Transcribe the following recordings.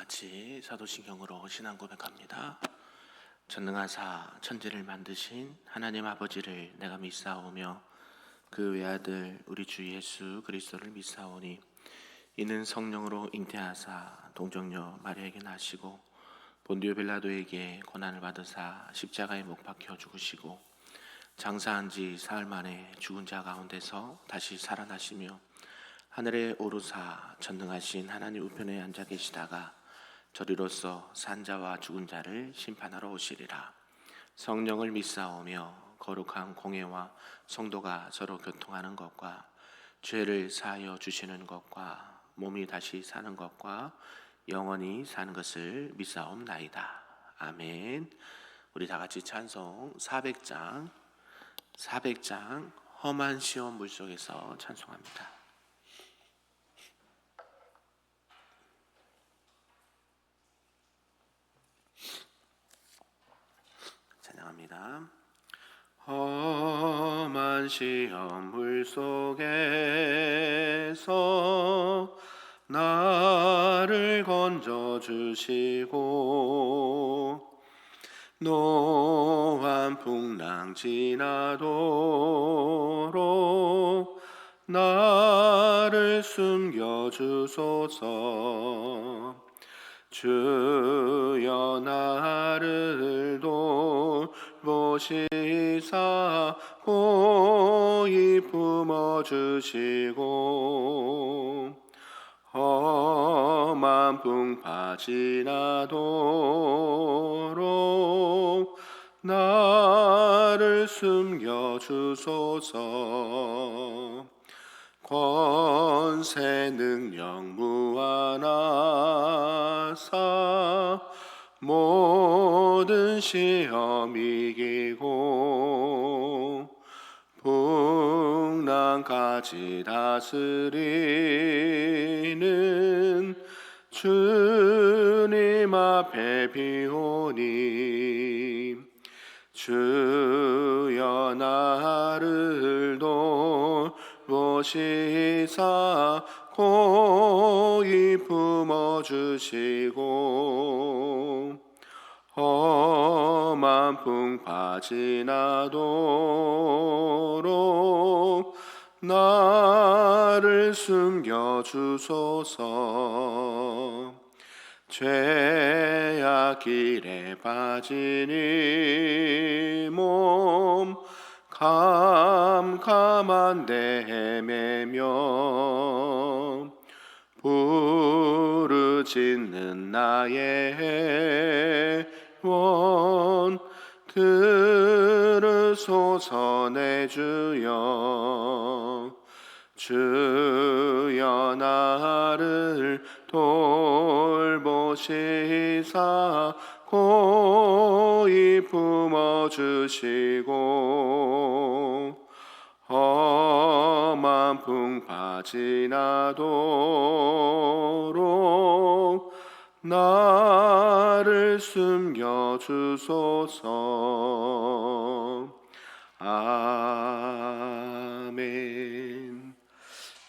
같이 사도신경으로 신앙 고백합니다. 전능하사 천지를 만드신 하나님 아버지를 내가 믿사오며 그 외아들 우리 주 예수 그리스도를 믿사오니 이는 성령으로 잉태하사 동정녀 마리아에게 나시고 본디오 빌라도에게 고난을 받으사 십자가에 못 박혀 죽으시고 장사한 지 사흘 만에 죽은 자 가운데서 다시 살아나시며 하늘에 오르사 전능하신 하나님 우편에 앉아 계시다가 저리로서 산자와 죽은 자를 심판하러 오시리라. 성령을 믿사오며 거룩한 공회와 성도가 서로 교통하는 것과 죄를 사하여 주시는 것과 몸이 다시 사는 것과 영원히 사는 것을 믿사옵나이다. 아멘. 우리 다 같이 찬송 400장 험한 시험 물속에서 찬송합니다. 찬양합니다. 험한 시험 물속에서 나를 건져주시고 노한 풍랑 지나도록 나를 숨겨주소서. 주여 나를 돌보시사 고이 품어주시고 험한 풍파 지나도록 나를 숨겨주소서. 권세 능력 무한하사 모든 시험 이기고 풍랑까지 다스리는 주님 앞에 비오니 주여 나를 돌보시사 고이 품어주시고 험한 풍파 지나도록 나를 숨겨주소서. 죄악 길에 빠진 이 몸 캄캄한데 헤매며 부르짖는 나의 원 들으소서. 내 주여 주여 나를 돌보시사 고이 품어주시고 험한 풍파 지나도록 나를 숨겨주소서. 아멘.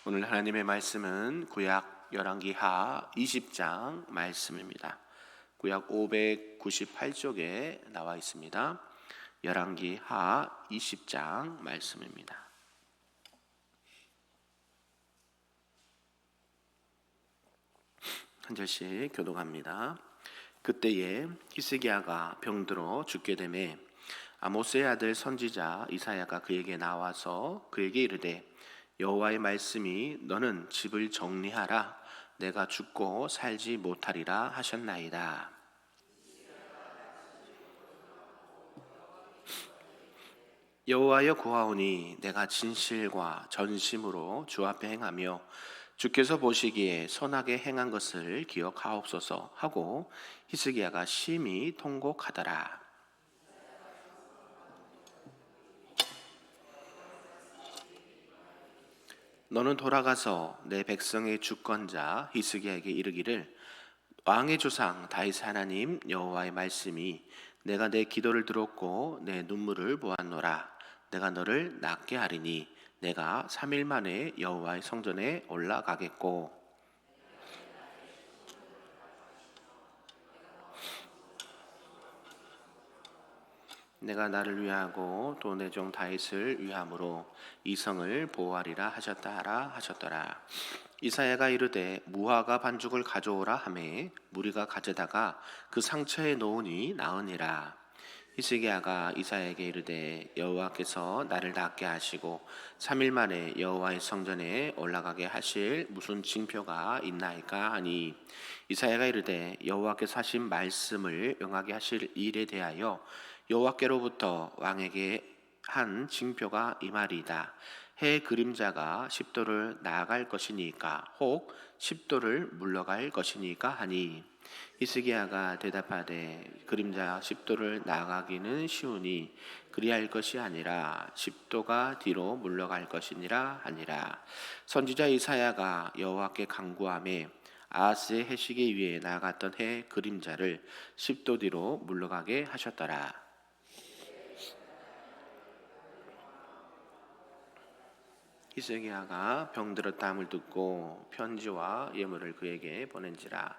오늘 하나님의 말씀은 구약 열왕기하 20장 말씀입니다. 구약 598쪽에 나와 있습니다. 열왕기하 20장 말씀입니다. 한 절씩 교독합니다. 그때에 히스기야가 병들어 죽게 되매 아모스의 아들 선지자 이사야가 그에게 나와서 그에게 이르되 여호와의 말씀이 너는 집을 정리하라 내가 죽고 살지 못하리라 하셨나이다. 여호와여 구하오니 내가 진실과 전심으로 주 앞에 행하며 주께서 보시기에 선하게 행한 것을 기억하옵소서 하고 히스기야가 심히 통곡하더라. 너는 돌아가서 내 백성의 주권자 히스기야에게 이르기를 왕의 조상 다윗 하나님 여호와의 말씀이 내가 내 기도를 들었고 내 눈물을 보았노라. 내가 너를 낫게 하리니 내가 3일 만에 여호와의 성전에 올라가겠고 내가 나를 위하고 또 내 종 다윗을 위함으로 이 성을 보호하리라 하셨더라. 이사야가 이르되 무화과 반죽을 가져오라 하매 무리가 가져다가 그 상처에 놓으니 나으니라. 히스기야가 이사야에게 이르되 여호와께서 나를 낫게 하시고 3일 만에 여호와의 성전에 올라가게 하실 무슨 징표가 있나이까 하니 이사야가 이르되 여호와께서 하신 말씀을 응하게 하실 일에 대하여 여호와께로부터 왕에게 한 징표가 이 말이다. 해 그림자가 10도를 나아갈 것이니까 혹 10도를 물러갈 것이니까 하니 히스기야가 대답하되 그림자 10도를 나아가기는 쉬우니 그리할 것이 아니라 10도가 뒤로 물러갈 것이니라 하니라. 선지자 이사야가 여호와께 간구하매 아하스의 해시기 위에 나아갔던 해 그림자를 10도 뒤로 물러가게 하셨더라. 히스기야가 병들었다함을 듣고 편지와 예물을 그에게 보낸지라.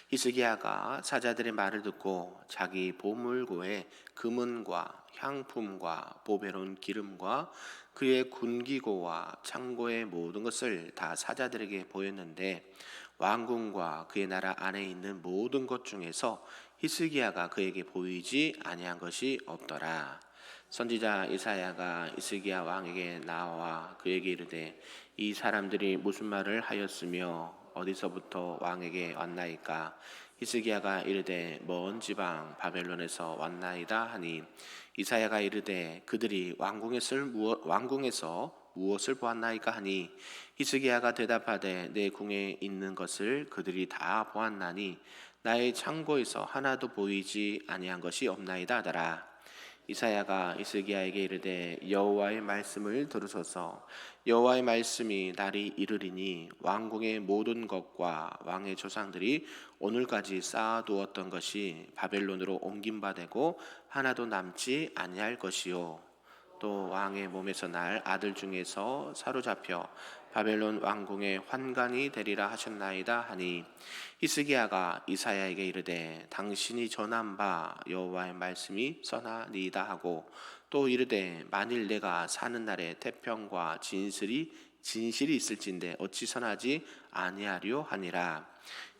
히스기야가 사자들의 말을 듣고 자기 보물고에 금은과 향품과 보배로운 기름과 그의 군기고와 창고의 모든 것을 다 사자들에게 보였는데 왕궁과 그의 나라 안에 있는 모든 것 중에서 히스기야가 그에게 보이지 아니한 것이 없더라. 선지자 이사야가 히스기야 왕에게 나와 그에게 이르되 이 사람들이 무슨 말을 하였으며 어디서부터 왕에게 왔나이까? 히스기야가 이르되 먼 지방 바벨론에서 왔나이다 하니 이사야가 이르되 그들이 왕궁에서 무엇을 보았나이까 하니 히스기야가 대답하되 내 궁에 있는 것을 그들이 다 보았나니 나의 창고에서 하나도 보이지 아니한 것이 없나이다 하더라. 이사야가 히스기야에게 이르되 여호와의 말씀을 들으소서. 여호와의 말씀이 날이 이르리니 왕궁의 모든 것과 왕의 조상들이 오늘까지 쌓아두었던 것이 바벨론으로 옮긴 바 되고 하나도 남지 아니할 것이요 또 왕의 몸에서 날 아들 중에서 사로잡혀 바벨론 왕궁의 환관이 되리라 하셨나이다 하니 히스기야가 이사야에게 이르되 당신이 전한 바 여호와의 말씀이 선하니이다 하고 또 이르되 만일 내가 사는 날에 태평과 진실이 있을진데 어찌 선하지 아니하리요 하니라.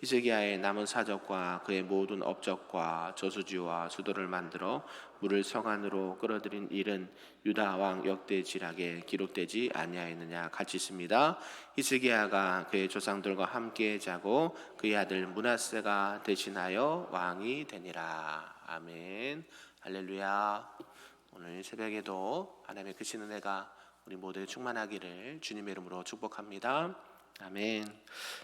히스기야의 남은 사적과 그의 모든 업적과 저수지와 수도를 만들어 물을 성안으로 끌어들인 일은 유다 왕 역대지락에 기록되지 아니하였느냐 같이 있습니다. 히스기야가 그의 조상들과 함께 자고 그의 아들 므낫세가 대신하여 왕이 되니라. 아멘. 할렐루야. 오늘 새벽에도 하나님의 크신 은혜가 우리 모두에 충만하기를 주님의 이름으로 축복합니다. 아멘.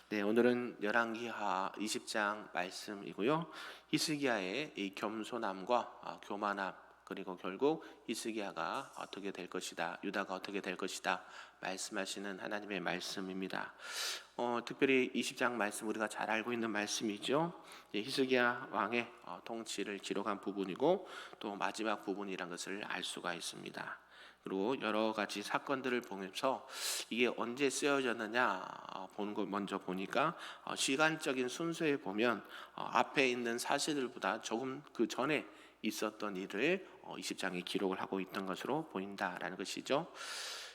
네, 오늘은 열왕기하 20장 말씀이고요. 히스기야의 이 겸손함과 교만함 그리고 결국 히스기야가 어떻게 될 것이다, 유다가 어떻게 될 것이다 말씀하시는 하나님의 말씀입니다. 특별히 20장 말씀 우리가 잘 알고 있는 말씀이죠. 히스기야 왕의 통치를 기록한 부분이고 또 마지막 부분이란 것을 알 수가 있습니다. 그리고 여러 가지 사건들을 보면서 이게 언제 쓰여졌느냐 보는 걸 먼저 보니까 시간적인 순서에 보면 앞에 있는 사실들보다 조금 그 전에 있었던 일을 20장에 기록을 하고 있던 것으로 보인다라는 것이죠.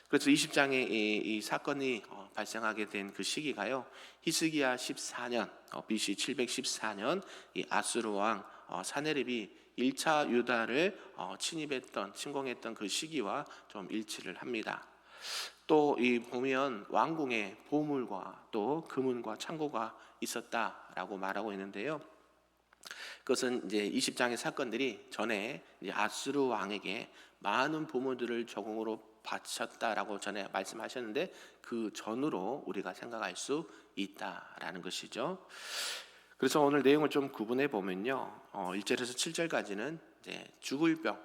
그래서 20장에 이 사건이 발생하게 된 그 시기가요, 히스기야 14년 BC 714년 이 아수르 왕 사네립이 1차 유다를 침공했던 그 시기와 좀 일치를 합니다. 또 이 보면 왕궁에 보물과 또 금은과 창고가 있었다라고 말하고 있는데요. 그것은 이제 20장의 사건들이 전에 이제 아수르 왕에게 많은 보물들을 저공으로 바쳤다라고 전에 말씀하셨는데 그 전으로 우리가 생각할 수 있다라는 것이죠. 그래서 오늘 내용을 좀 구분해 보면요, 1절에서 7절까지는 이제 죽을 병,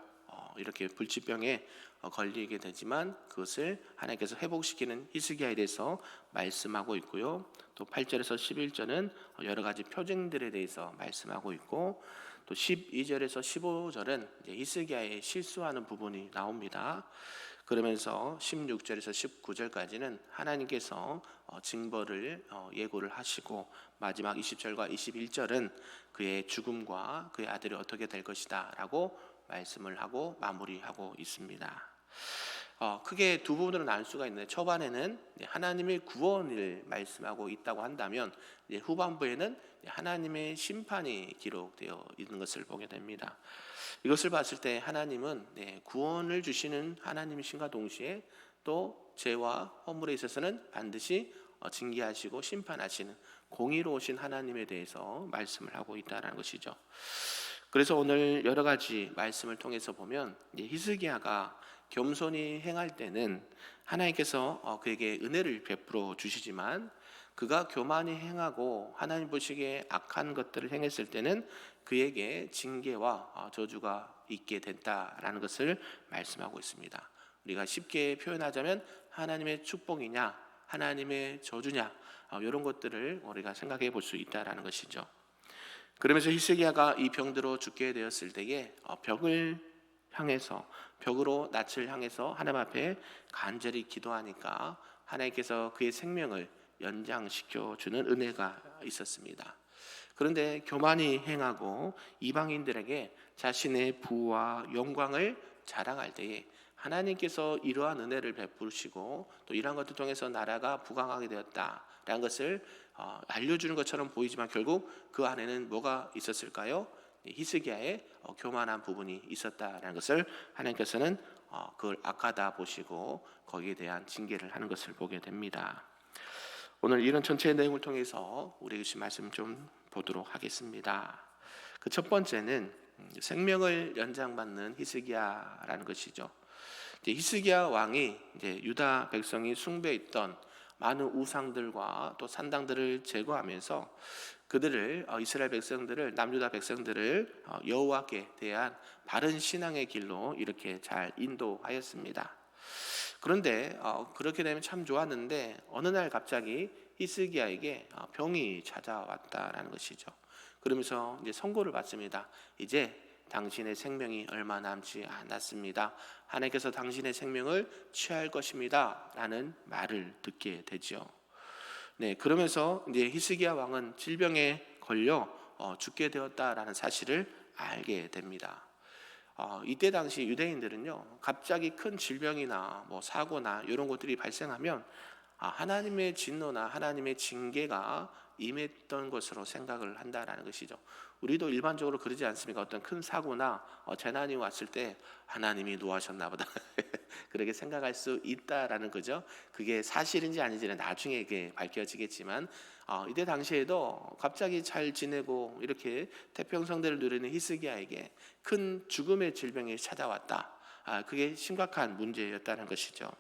이렇게 불치병에 걸리게 되지만 그것을 하나님께서 회복시키는 히스기야에 대해서 말씀하고 있고요. 또 8절에서 11절은 여러 가지 표징들에 대해서 말씀하고 있고, 또 12절에서 15절은 이제 히스기야의 실수하는 부분이 나옵니다. 그러면서 16절에서 19절까지는 하나님께서 징벌을 예고를 하시고, 마지막 20절과 21절은 그의 죽음과 그의 아들이 어떻게 될 것이다 라고 말씀을 하고 마무리하고 있습니다. 크게 두 부분으로 나눌 수가 있는데, 초반에는 하나님의 구원을 말씀하고 있다고 한다면, 후반부에는 하나님의 심판이 기록되어 있는 것을 보게 됩니다. 이것을 봤을 때 하나님은 구원을 주시는 하나님이신가 동시에 또 죄와 허물에 있어서는 반드시 징계하시고 심판하시는 공의로우신 하나님에 대해서 말씀을 하고 있다는 것이죠. 그래서 오늘 여러 가지 말씀을 통해서 보면 히스기야가 겸손히 행할 때는 하나님께서 그에게 은혜를 베풀어 주시지만, 그가 교만히 행하고 하나님 보시기에 악한 것들을 행했을 때는 그에게 징계와 저주가 있게 됐다라는 것을 말씀하고 있습니다. 우리가 쉽게 표현하자면 하나님의 축복이냐 하나님의 저주냐, 이런 것들을 우리가 생각해 볼 수 있다라는 것이죠. 그러면서 히스기야가 이 병들어 죽게 되었을 때에 벽으로 낯을 향해서 하나님 앞에 간절히 기도하니까 하나님께서 그의 생명을 연장시켜 주는 은혜가 있었습니다. 그런데 교만히 행하고 이방인들에게 자신의 부와 영광을 자랑할 때에 하나님께서 이러한 은혜를 베푸시고 또 이러한 것들 통해서 나라가 부강하게 되었다라는 것을 알려주는 것처럼 보이지만, 결국 그 안에는 뭐가 있었을까요? 히스기야의 교만한 부분이 있었다라는 것을 하나님께서는 그걸 악하다 보시고 거기에 대한 징계를 하는 것을 보게 됩니다. 오늘 이런 전체의 내용을 통해서 우리에게 주신 말씀 좀 보도록 하겠습니다. 그 첫 번째는 생명을 연장받는 히스기야라는 것이죠. 히스기야 왕이 유다 백성이 숭배했던 많은 우상들과 또 산당들을 제거하면서 그들을 이스라엘 백성들을, 남유다 백성들을 여호와께 대한 바른 신앙의 길로 이렇게 잘 인도하였습니다. 그런데 그렇게 되면 참 좋았는데, 어느 날 갑자기 히스기야에게 병이 찾아왔다라는 것이죠. 그러면서 이제 선고를 받습니다. 이제 당신의 생명이 얼마 남지 않았습니다. 하나님께서 당신의 생명을 취할 것입니다 라는 말을 듣게 되죠. 그러면서 이제 히스기야 왕은 질병에 걸려 죽게 되었다라는 사실을 알게 됩니다. 이때 당시 유대인들은요, 갑자기 큰 질병이나 사고나 이런 것들이 발생하면 하나님의 진노나 하나님의 징계가 임했던 것으로 생각을 한다라는 것이죠. 우리도 일반적으로 그러지 않습니까? 어떤 큰 사고나 재난이 왔을 때 하나님이 노하셨나 보다 그렇게 생각할 수 있다라는 거죠. 그게 사실인지 아닌지는 나중에 이게 밝혀지겠지만, 이때 당시에도 갑자기 잘 지내고 이렇게 태평성대를 누리는 히스기야에게 큰 죽음의 질병이 찾아왔다. 그게 심각한 문제였다는 것이죠.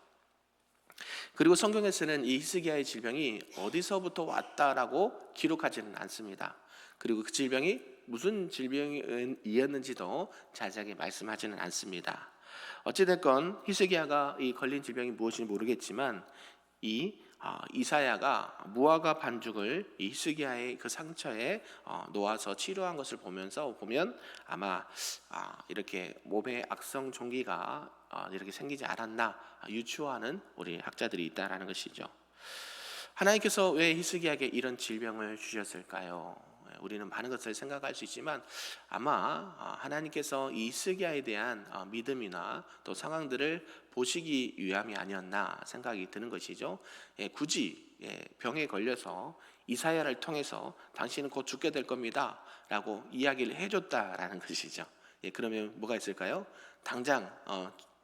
그리고 성경에서는 이 히스기야의 질병이 어디서부터 왔다라고 기록하지는 않습니다. 그리고 그 질병이 무슨 질병이었는지도 자세하게 말씀하지는 않습니다. 어찌됐건 히스기야가 이 걸린 질병이 무엇인지 모르겠지만, 이사야가 무화과 반죽을 이 히스기야의 그 상처에 놓아서 치료한 것을 보면 아마 이렇게 몸에 악성 종기가 이렇게 생기지 않았나 유추하는 우리 학자들이 있다라는 것이죠. 하나님께서 왜 히스기야에게 이런 질병을 주셨을까요? 우리는 많은 것을 생각할 수 있지만, 아마 하나님께서 이 히스기야에 대한 믿음이나 또 상황들을 보시기 위함이 아니었나 생각이 드는 것이죠. 굳이 병에 걸려서 이사야를 통해서 당신은 곧 죽게 될 겁니다 라고 이야기를 해줬다라는 것이죠. 그러면 뭐가 있을까요? 당장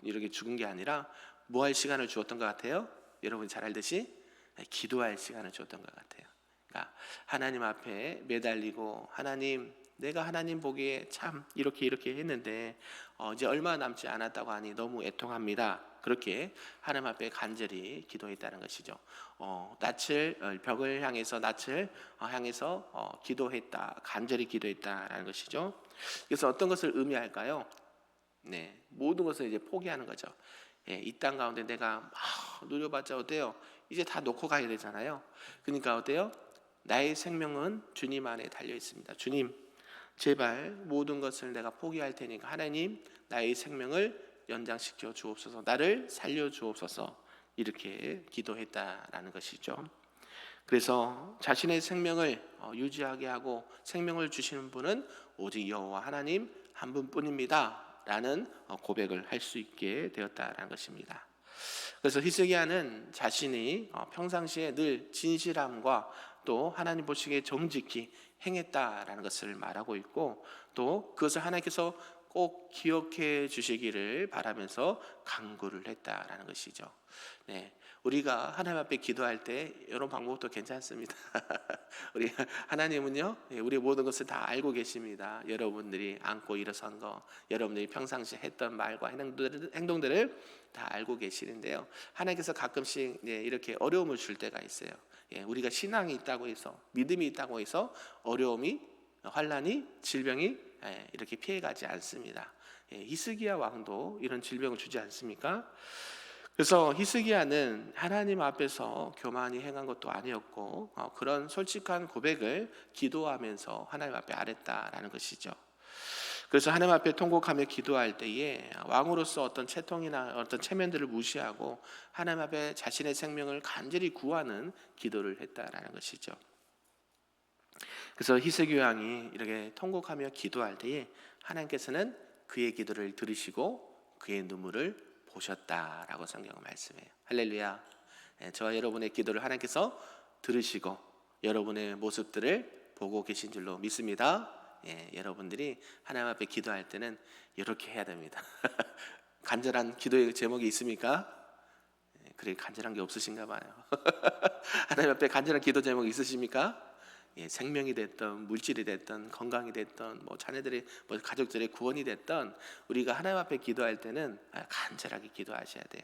이렇게 죽은 게 아니라 뭐 할 시간을 주었던 것 같아요? 여러분이 잘 알듯이 기도할 시간을 주었던 것 같아요. 그러니까 하나님 앞에 매달리고, 하나님, 내가 하나님 보기에 참 이렇게 했는데 이제 얼마 남지 않았다고 하니 너무 애통합니다. 그렇게 하나님 앞에 간절히 기도했다는 것이죠. 벽을 향해서 낯을 향해서 기도했다, 간절히 기도했다라는 것이죠. 그래서 어떤 것을 의미할까요? 모든 것을 이제 포기하는 거죠. 이 땅 가운데 내가 막 누려봤자 어때요? 이제 다 놓고 가야 되잖아요. 그러니까 어때요? 나의 생명은 주님 안에 달려 있습니다. 주님, 제발 모든 것을 내가 포기할 테니까 하나님, 나의 생명을 연장시켜 주옵소서, 나를 살려 주옵소서, 이렇게 기도했다라는 것이죠. 그래서 자신의 생명을 유지하게 하고 생명을 주시는 분은 오직 여호와 하나님 한 분뿐입니다 라는 고백을 할 수 있게 되었다라는 것입니다. 그래서 히스기야는 자신이 평상시에 늘 진실함과 또 하나님 보시기에 정직히 행했다라는 것을 말하고 있고, 또 그것을 하나님께서 꼭 기억해 주시기를 바라면서 간구를 했다라는 것이죠. 네, 우리가 하나님 앞에 기도할 때 이런 방법도 괜찮습니다. 우리 하나님은요, 우리 모든 것을 다 알고 계십니다. 여러분들이 안고 일어선 거, 여러분들이 평상시 했던 말과 행동들을 다 알고 계시는데요. 하나님께서 가끔씩 이렇게 어려움을 줄 때가 있어요. 우리가 신앙이 있다고 해서, 믿음이 있다고 해서 어려움이, 환난이, 질병이 이렇게 피해가지 않습니다. 히스기야 왕도 이런 질병을 주지 않습니까? 그래서 히스기야는 하나님 앞에서 교만히 행한 것도 아니었고, 그런 솔직한 고백을 기도하면서 하나님 앞에 아랬다라는 것이죠. 그래서 하나님 앞에 통곡하며 기도할 때에 왕으로서 어떤 채통이나 어떤 체면들을 무시하고 하나님 앞에 자신의 생명을 간절히 구하는 기도를 했다라는 것이죠. 그래서 히스기야 왕이 이렇게 통곡하며 기도할 때에 하나님께서는 그의 기도를 들으시고 그의 눈물을 보셨다라고 성경은 말씀해요. 할렐루야. 저와 여러분의 기도를 하나님께서 들으시고 여러분의 모습들을 보고 계신 줄로 믿습니다. 여러분들이 하나님 앞에 기도할 때는 이렇게 해야 됩니다. 간절한 기도의 제목이 있습니까? 그래, 간절한 게 없으신가 봐요. 하나님 앞에 간절한 기도 제목이 있으십니까? 생명이 됐던, 물질이 됐던, 건강이 됐던, 자녀들의, 가족들의 구원이 됐던, 우리가 하나님 앞에 기도할 때는 간절하게 기도하셔야 돼요.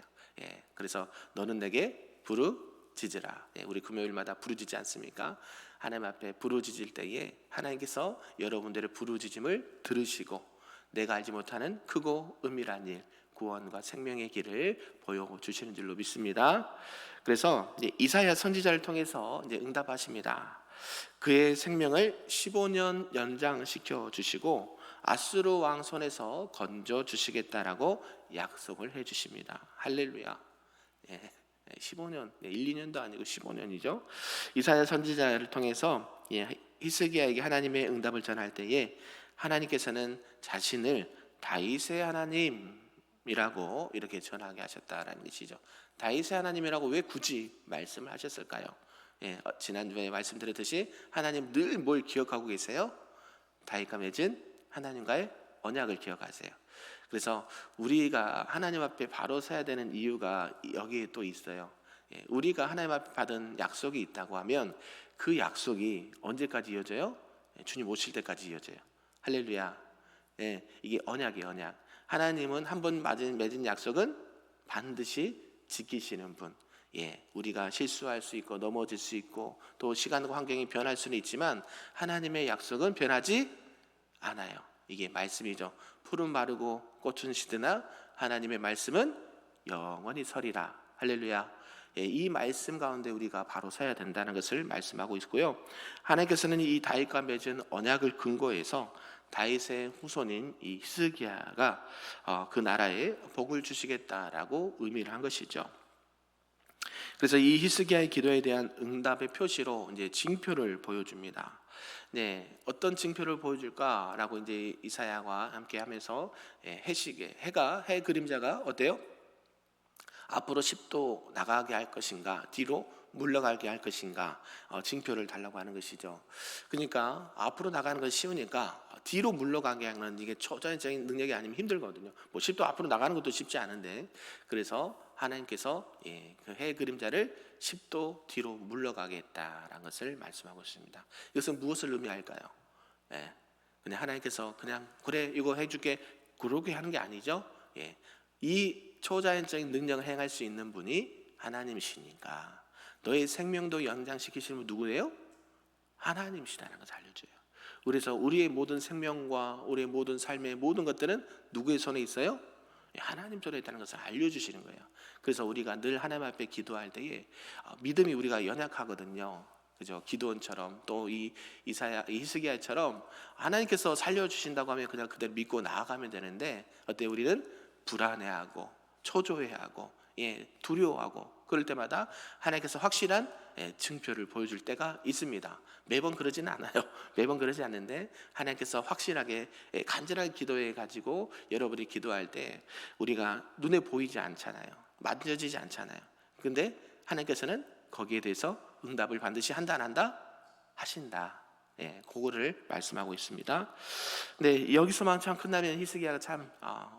그래서 너는 내게 부르짖으라. 우리 금요일마다 부르짖지 않습니까? 하나님 앞에 부르짖을 때에 하나님께서 여러분들의 부르짖음을 들으시고 내가 알지 못하는 크고 은밀한 일, 구원과 생명의 길을 보여주시는 줄로 믿습니다. 그래서 이사야 선지자를 통해서 응답하십니다. 그의 생명을 15년 연장시켜 주시고 아수르 왕 손에서 건져 주시겠다라고 약속을 해 주십니다. 할렐루야. 15년, 1, 2년도 아니고 15년이죠. 이사야 선지자를 통해서 히스기야에게 하나님의 응답을 전할 때에 하나님께서는 자신을 다윗의 하나님이라고 이렇게 전하게 하셨다라는 것이죠. 다윗의 하나님이라고 왜 굳이 말씀을 하셨을까요? 지난주에 말씀드렸듯이 하나님 늘 뭘 기억하고 계세요? 다윗과 맺은 하나님과의 언약을 기억하세요. 그래서 우리가 하나님 앞에 바로 서야 되는 이유가 여기에 또 있어요. 우리가 하나님 앞에 받은 약속이 있다고 하면 그 약속이 언제까지 이어져요? 주님 오실 때까지 이어져요. 할렐루야. 이게 언약이에요, 언약. 하나님은 한 번 맺은 약속은 반드시 지키시는 분. 우리가 실수할 수 있고 넘어질 수 있고 또 시간과 환경이 변할 수는 있지만 하나님의 약속은 변하지 않아요. 이게 말씀이죠. 푸른 마르고 꽃은 시드나 하나님의 말씀은 영원히 서리라. 할렐루야. 이 말씀 가운데 우리가 바로 서야 된다는 것을 말씀하고 있고요. 하나님께서는 이 다윗과 맺은 언약을 근거해서 다윗의 후손인 이 히스기야가 그 나라에 복을 주시겠다라고 의미를 한 것이죠. 그래서 이 히스기야의 기도에 대한 응답의 표시로 이제 징표를 보여줍니다. 어떤 징표를 보여줄까라고 이제 이사야와 함께 하면서 해 그림자가 어때요? 앞으로 10도 나가게 할 것인가, 뒤로 물러가게 할 것인가, 징표를 달라고 하는 것이죠. 그러니까 앞으로 나가는 것이 쉬우니까 뒤로 물러가게 하는 이게 초자연적인 능력이 아니면 힘들거든요. 10도 앞으로 나가는 것도 쉽지 않은데, 그래서 하나님께서 그 해 그림자를 10도 뒤로 물러가게 했다라는 것을 말씀하고 있습니다. 이것은 무엇을 의미할까요? 그냥 하나님께서 그냥 그래 이거 해줄게 그러게 하는 게 아니죠. 이 초자연적인 능력을 행할 수 있는 분이 하나님이시니까 너의 생명도 연장시키시는 분 누구예요? 하나님이시라는 것을 알려줘요. 그래서 우리의 모든 생명과 우리의 모든 삶의 모든 것들은 누구의 손에 있어요? 하나님 손에 있다는 것을 알려주시는 거예요. 그래서 우리가 늘 하나님 앞에 기도할 때에 믿음이 우리가 연약하거든요. 그죠? 기도원처럼 또 이 히스기야처럼 하나님께서 살려주신다고 하면 그냥 그대로 믿고 나아가면 되는데 어때 우리는 불안해하고 초조해하고 두려워하고 그럴 때마다 하나님께서 확실한 증표를 보여줄 때가 있습니다. 매번 그러지는 않아요. 매번 그러지 않는데 하나님께서 확실하게 간절하게 기도해 가지고 여러분이 기도할 때 우리가 눈에 보이지 않잖아요. 만져지지 않잖아요. 근데 하나님께서는 거기에 대해서 응답을 반드시 한다 안 한다? 하신다. 그거를 말씀하고 있습니다. 근데 여기서만 참 끝나면 히스기야가 참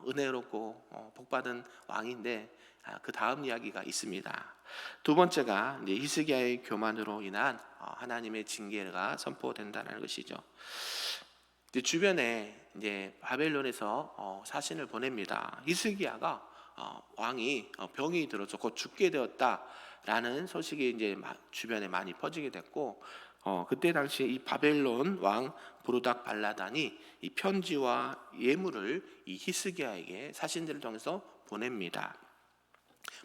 은혜롭고 복받은 왕인데 그 다음 이야기가 있습니다. 두 번째가 이제 히스기야의 교만으로 인한 하나님의 징계가 선포된다는 것이죠. 이제 주변에 이제 바벨론에서 사신을 보냅니다. 히스기야가 왕이 병이 들어서 곧 죽게 되었다라는 소식이 이제 주변에 많이 퍼지게 됐고, 그때 당시 이 바벨론 왕 부르닥 발라단이 이 편지와 예물을 이 히스기야에게 사신들을 통해서 보냅니다.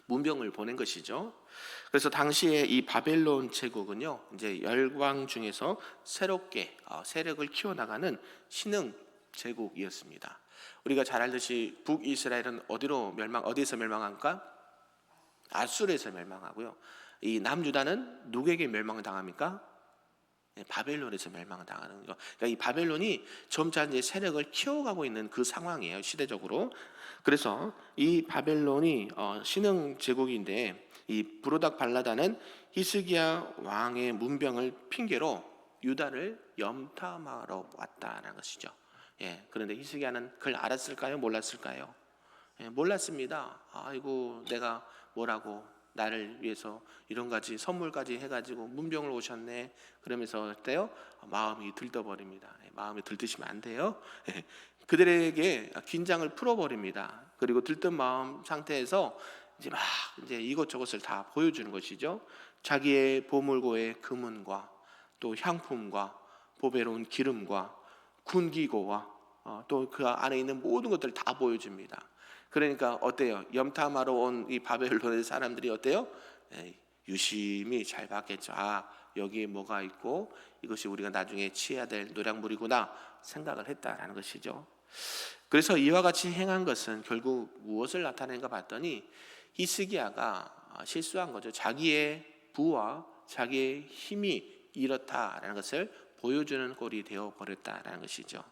문병을 보낸 것이죠. 그래서 당시에 이 바벨론 제국은요, 이제 열왕 중에서 새롭게 세력을 키워나가는 신흥 제국이었습니다. 우리가 잘 알듯이 북이스라엘은 어디에서 멸망합니까? 아수르에서 멸망하고요. 이 남유다는 누구에게 멸망을 당합니까? 바벨론에서 멸망을 당하는 거. 그러니까 이 바벨론이 점차 이제 세력을 키워가고 있는 그 상황이에요, 시대적으로. 그래서 이 바벨론이 신흥 제국인데 이 부르닥 발라다는 히스기야 왕의 문병을 핑계로 유다를 염탐하러 왔다는 것이죠. 그런데 히스기야는 그걸 알았을까요? 몰랐을까요? 몰랐습니다. 아이고, 내가 뭐라고 나를 위해서 이런 가지 선물까지 해가지고 문병을 오셨네. 그러면서 어때요? 마음이 들떠버립니다. 마음이 들뜨시면 안 돼요. 그들에게 긴장을 풀어버립니다. 그리고 들뜬 마음 상태에서 이제 이것저것을 다 보여주는 것이죠. 자기의 보물고의 금은과 또 향품과 보배로운 기름과 군기고와 또 그 안에 있는 모든 것들을 다 보여줍니다. 그러니까 어때요? 염탐하러 온 이 바벨론의 사람들이 어때요? 유심히 잘 봤겠죠. 여기에 뭐가 있고 이것이 우리가 나중에 취해야 될 노략물이구나 생각을 했다라는 것이죠. 그래서 이와 같이 행한 것은 결국 무엇을 나타내는가 봤더니 히스기야가 실수한 거죠. 자기의 부와 자기의 힘이 이렇다라는 것을 보여주는 꼴이 되어버렸다라는 것이죠.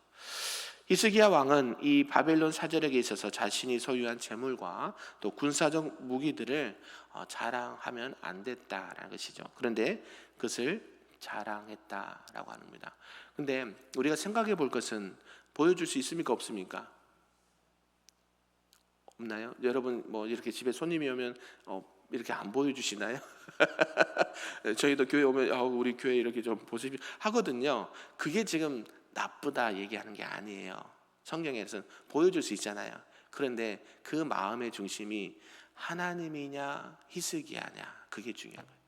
히스기야 왕은 이 바벨론 사절에게 있어서 자신이 소유한 재물과 또 군사적 무기들을 자랑하면 안 됐다라는 것이죠. 그런데 그것을 자랑했다라고 합니다. 근데 우리가 생각해 볼 것은 보여줄 수 있습니까? 없습니까? 없나요? 여러분 뭐 이렇게 집에 손님이 오면 이렇게 안 보여주시나요? 저희도 교회 오면 우리 교회 이렇게 좀 보십시오 하거든요. 그게 지금 나쁘다 얘기하는 게 아니에요. 성경에서는 보여줄 수 있잖아요. 그런데 그 마음의 중심이 하나님이냐 히스기야냐, 그게 중요한 거예요.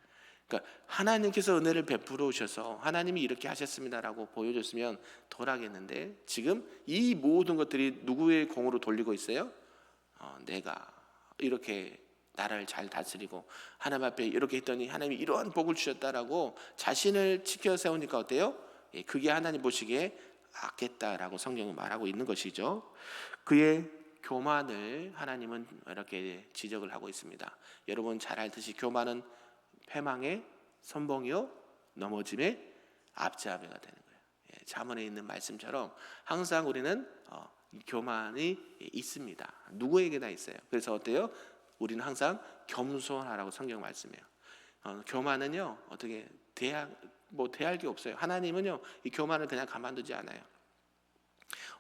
그러니까 하나님께서 은혜를 베풀어 오셔서 하나님이 이렇게 하셨습니다라고 보여줬으면 덜하겠는데 지금 이 모든 것들이 누구의 공으로 돌리고 있어요? 내가 이렇게 나라를 잘 다스리고 하나님 앞에 이렇게 했더니 하나님이 이러한 복을 주셨다라고 자신을 지켜 세우니까 어때요? 그게 하나님 보시기에 악했다라고 성경은 말하고 있는 것이죠. 그의 교만을 하나님은 이렇게 지적을 하고 있습니다. 여러분 잘 알듯이 교만은 패망의 선봉이요 넘어짐의 앞잡이가 되는 거예요. 잠언에 있는 말씀처럼 항상 우리는 교만이 있습니다. 누구에게나 있어요. 그래서 어때요? 우리는 항상 겸손하라고 성경 말씀해요. 교만은요 어떻게 대할 게 없어요. 하나님은요 이 교만을 그냥 가만두지 않아요.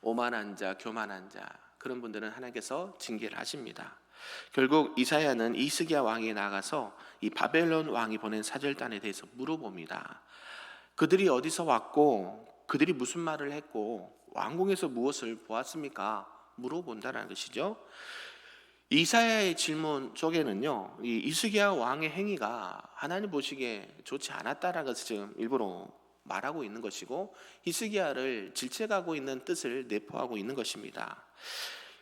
오만한 자, 교만한 자, 그런 분들은 하나님께서 징계를 하십니다. 결국 이사야는 히스기야 왕에 나가서 이 바벨론 왕이 보낸 사절단에 대해서 물어봅니다. 그들이 어디서 왔고 그들이 무슨 말을 했고 왕궁에서 무엇을 보았습니까? 물어본다는 것이죠. 이사야의 질문 쪽에는요, 이 히스기야 왕의 행위가 하나님 보시기에 좋지 않았다라는 것을 지금 일부러 말하고 있는 것이고 히스기야를 질책하고 있는 뜻을 내포하고 있는 것입니다.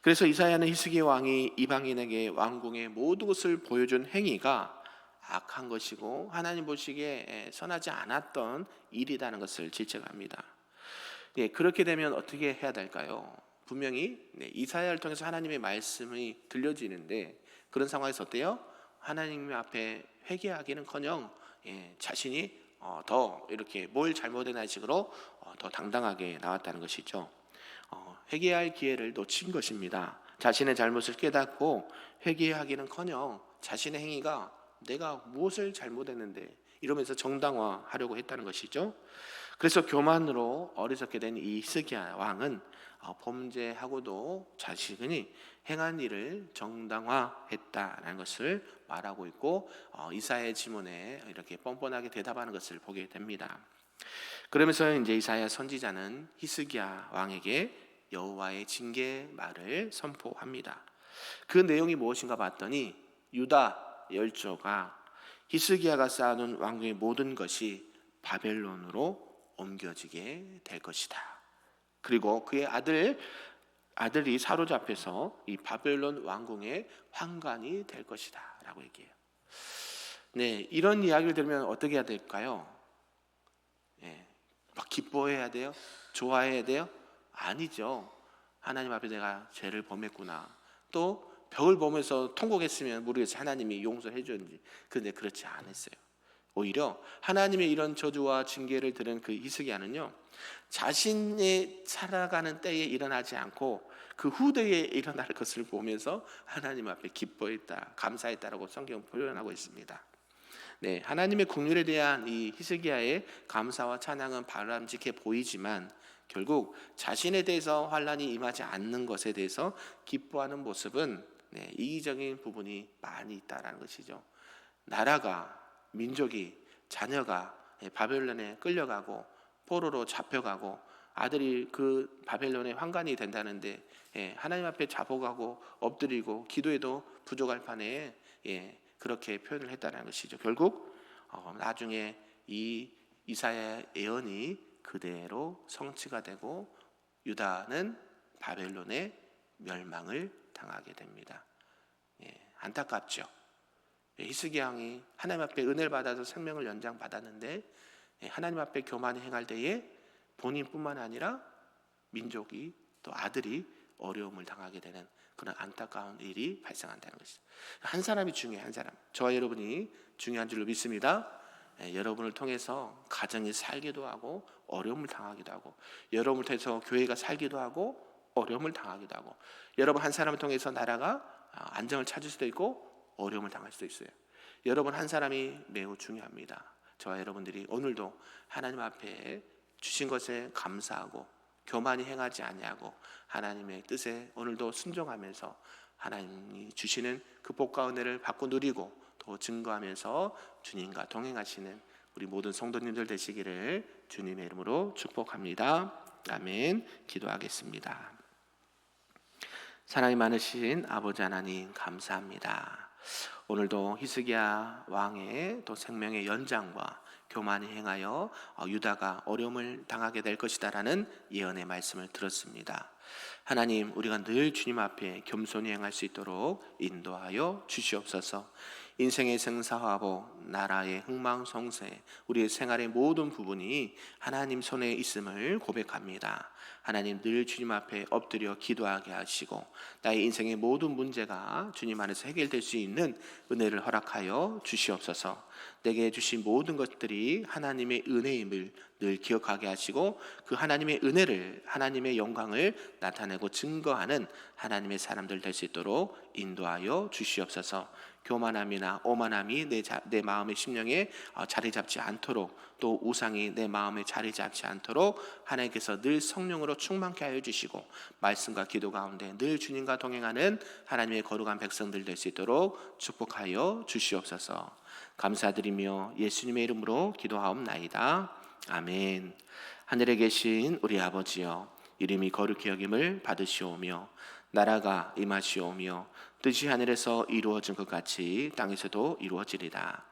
그래서 이사야는 히스기야 왕이 이방인에게 왕궁의 모든 것을 보여준 행위가 악한 것이고 하나님 보시기에 선하지 않았던 일이라는 것을 질책합니다. 그렇게 되면 어떻게 해야 될까요? 분명히 이사야를 통해서 하나님의 말씀이 들려지는데 그런 상황에서 어때요? 하나님 앞에 회개하기는커녕 자신이 더 이렇게 뭘 잘못했나 식으로 더 당당하게 나왔다는 것이죠. 회개할 기회를 놓친 것입니다. 자신의 잘못을 깨닫고 회개하기는커녕 자신의 행위가 내가 무엇을 잘못했는데 이러면서 정당화하려고 했다는 것이죠. 그래서 교만으로 어리석게 된 이 히스기야 왕은 범죄하고도 자신이 행한 일을 정당화했다라는 것을 말하고 있고 이사야의 지문에 이렇게 뻔뻔하게 대답하는 것을 보게 됩니다. 그러면서 이제 이사야 선지자는 히스기야 왕에게 여호와의 징계 말을 선포합니다. 그 내용이 무엇인가 봤더니 유다 열조가 히스기야가 쌓아놓은 왕궁의 모든 것이 바벨론으로 옮겨지게 될 것이다. 그리고 그의 아들이 사로잡혀서 이 바벨론 왕궁의 환관이 될 것이다 라고 얘기해요. 네, 이런 이야기를 들으면 어떻게 해야 될까요? 막 기뻐해야 돼요? 좋아해야 돼요? 아니죠. 하나님 앞에 내가 죄를 범했구나. 또 벽을 보면서 통곡했으면 모르겠어요. 하나님이 용서해 줬는지. 그런데 그렇지 않았어요. 오히려 하나님의 이런 저주와 징계를 들은 그 히스기야는요, 자신의 살아가는 때에 일어나지 않고 그 후대에 일어날 것을 보면서 하나님 앞에 기뻐했다, 감사했다라고 성경 표현하고 있습니다. 네, 하나님의 긍휼에 대한 이 히스기야의 감사와 찬양은 바람직해 보이지만 결국 자신에 대해서 환난이 임하지 않는 것에 대해서 기뻐하는 모습은 이기적인 부분이 많이 있다라는 것이죠. 나라가, 민족이, 자녀가 바벨론에 끌려가고 포로로 잡혀가고 아들이 그 바벨론의 환관이 된다는데 하나님 앞에 자복하고 엎드리고 기도해도 부족할 판에 그렇게 표현을 했다는 것이죠. 결국 나중에 이 이사야의 예언이 그대로 성취가 되고 유다는 바벨론의 멸망을 당하게 됩니다. 안타깝죠. 히스기야 왕이 하나님 앞에 은혜를 받아서 생명을 연장받았는데 하나님 앞에 교만히 행할 때에 본인뿐만 아니라 민족이 또 아들이 어려움을 당하게 되는 그런 안타까운 일이 발생한다는 것이죠. 한 사람이 중요해요. 한 사람. 저와 여러분이 중요한 줄로 믿습니다. 여러분을 통해서 가정이 살기도 하고 어려움을 당하기도 하고, 여러분을 통해서 교회가 살기도 하고 어려움을 당하기도 하고, 여러분 한 사람을 통해서 나라가 안정을 찾을 수도 있고 어려움을 당할 수도 있어요. 여러분 한 사람이 매우 중요합니다. 저와 여러분들이 오늘도 하나님 앞에 주신 것에 감사하고 교만히 행하지 아니하고 하나님의 뜻에 오늘도 순종하면서 하나님이 주시는 그 복과 은혜를 받고 누리고 또 증거하면서 주님과 동행하시는 우리 모든 성도님들 되시기를 주님의 이름으로 축복합니다. 아멘. 기도하겠습니다. 사랑이 많으신 아버지 하나님 감사합니다. 오늘도 히스기야 왕의 또 생명의 연장과 교만히 행하여 유다가 어려움을 당하게 될 것이다라는 예언의 말씀을 들었습니다. 하나님, 우리가 늘 주님 앞에 겸손히 행할 수 있도록 인도하여 주시옵소서. 인생의 생사화복, 나라의 흥망성쇠, 우리의 생활의 모든 부분이 하나님 손에 있음을 고백합니다. 하나님, 늘 주님 앞에 엎드려 기도하게 하시고 나의 인생의 모든 문제가 주님 안에서 해결될 수 있는 은혜를 허락하여 주시옵소서. 내게 주신 모든 것들이 하나님의 은혜임을 늘 기억하게 하시고 그 하나님의 은혜를, 하나님의 영광을 나타내고 증거하는 하나님의 사람들 될 수 있도록 인도하여 주시옵소서. 교만함이나 오만함이 내 마음의 심령에 자리 잡지 않도록, 또 우상이 내 마음에 자리 잡지 않도록 하나님께서 늘 성령으로 충만케 하여 주시고 말씀과 기도 가운데 늘 주님과 동행하는 하나님의 거룩한 백성들 될 수 있도록 축복하여 주시옵소서. 감사드리며 예수님의 이름으로 기도하옵나이다. 아멘. 하늘에 계신 우리 아버지여, 이름이 거룩히 여김을 받으시오며 나라가 임하시오며 뜻이 하늘에서 이루어진 것 같이 땅에서도 이루어지리다.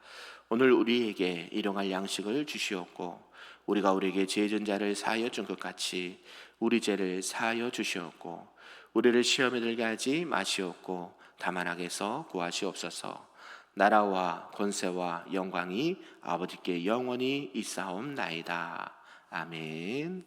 오늘 우리에게 일용할 양식을 주시옵고 우리가 우리에게 죄 진 자를 사하여 준 것 같이 우리 죄를 사하여 주시옵고 우리를 시험에 들게 하지 마시옵고 다만 악에서 구하시옵소서. 나라와 권세와 영광이 아버지께 영원히 있사옵나이다. 아멘.